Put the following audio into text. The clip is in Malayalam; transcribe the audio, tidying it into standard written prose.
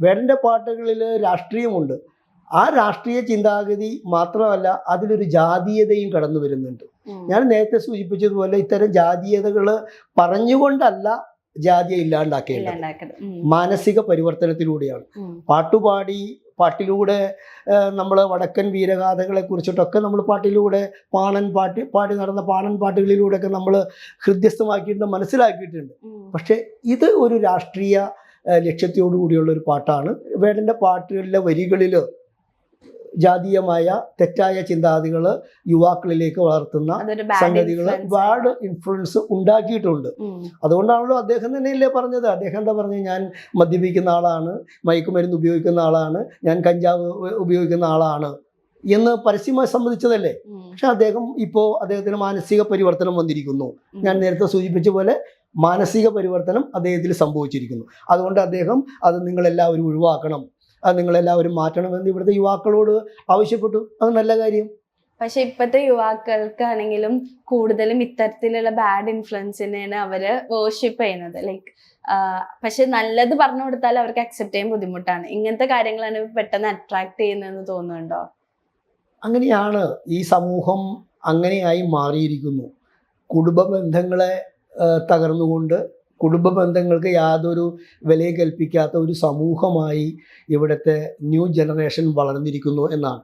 വേടൻ്റെ പാട്ടുകളിൽ രാഷ്ട്രീയമുണ്ട്. ആ രാഷ്ട്രീയ ചിന്താഗതി മാത്രമല്ല, അതിലൊരു ജാതീയതയും കടന്നു വരുന്നുണ്ട്. ഞാൻ നേരത്തെ സൂചിപ്പിച്ചതുപോലെ ഇത്തരം ജാതീയതകൾ പറഞ്ഞുകൊണ്ടല്ല ജാതിയെ ഇല്ലാണ്ടാക്കേണ്ടത്, മാനസിക പരിവർത്തനത്തിലൂടെയാണ്. പാട്ടിലൂടെ നമ്മൾ വടക്കൻ വീരഗാഥകളെ കുറിച്ചിട്ടൊക്കെ നമ്മൾ പാട്ടിലൂടെ പാടി നടന്ന പാണൻ പാട്ടുകളിലൂടെയൊക്കെ നമ്മൾ ഹൃദ്യസ്ഥമാക്കിയിട്ട് മനസ്സിലാക്കിയിട്ടുണ്ട്. പക്ഷെ ഇത് ഒരു രാഷ്ട്രീയ ലക്ഷ്യത്തോടു കൂടിയുള്ള ഒരു പാട്ടാണ്. വേടൻ്റെ പാട്ടുകളിലെ വരികളിൽ ജാതീയമായ തെറ്റായ ചിന്താഗതികൾ യുവാക്കളിലേക്ക് വളർത്തുന്ന സംഗതികൾ ഒരുപാട് ഇൻഫ്ലുവൻസ് ഉണ്ടാക്കിയിട്ടുണ്ട്. അതുകൊണ്ടാണല്ലോ അദ്ദേഹം തന്നെയല്ലേ പറഞ്ഞത്, അദ്ദേഹം എന്താ പറഞ്ഞത്, ഞാൻ മദ്യപിക്കുന്ന ആളാണ്, മയക്കുമരുന്ന് ഉപയോഗിക്കുന്ന ആളാണ്, ഞാൻ കഞ്ചാവ് ഉപയോഗിക്കുന്ന ആളാണ് എന്ന് പരസ്യമായി സമ്മതിച്ചതല്ലേ. പക്ഷെ അദ്ദേഹത്തിന് മാനസിക പരിവർത്തനം വന്നിരിക്കുന്നു. ഞാൻ നേരത്തെ സൂചിപ്പിച്ച പോലെ മാനസിക പരിവർത്തനം അദ്ദേഹത്തിൽ സംഭവിച്ചിരിക്കുന്നു. അതുകൊണ്ട് അദ്ദേഹം അത് നിങ്ങളെല്ലാവരും ഒഴിവാക്കണം, അത് നിങ്ങളെല്ലാവരും മാറ്റണമെന്ന് ഇവിടുത്തെ യുവാക്കളോട് ആവശ്യപ്പെട്ടു. അത് നല്ല കാര്യം. പക്ഷെ ഇപ്പോഴത്തെ യുവാക്കൾക്കാണെങ്കിലും കൂടുതലും ഇത്തരത്തിലുള്ള ബാഡ് ഇൻഫ്ലുവൻസിനെയാണ് അവര് വേർഷിപ്പ് ചെയ്യുന്നത്. ലൈക്ക് പക്ഷെ നല്ലത് പറഞ്ഞു കൊടുത്താൽ അവർക്ക് അക്സെപ്റ്റ് ചെയ്യാൻ ബുദ്ധിമുട്ടാണ്. ഇങ്ങനത്തെ കാര്യങ്ങളാണ് പെട്ടെന്ന് അട്രാക്ട് ചെയ്യുന്നതെന്ന് തോന്നുന്നുണ്ടോ? അങ്ങനെയാണ് ഈ സമൂഹം, അങ്ങനെയായി മാറിയിരിക്കുന്നു. കുടുംബ ബന്ധങ്ങളെ തകർന്നുകൊണ്ട്, കുടുംബ ബന്ധങ്ങൾക്ക് യാതൊരു വിലയും കൽപ്പിക്കാത്ത ഒരു സമൂഹമായി ഇവിടുത്തെ ന്യൂ ജനറേഷൻ വളർന്നിരിക്കുന്നു എന്നാണ്.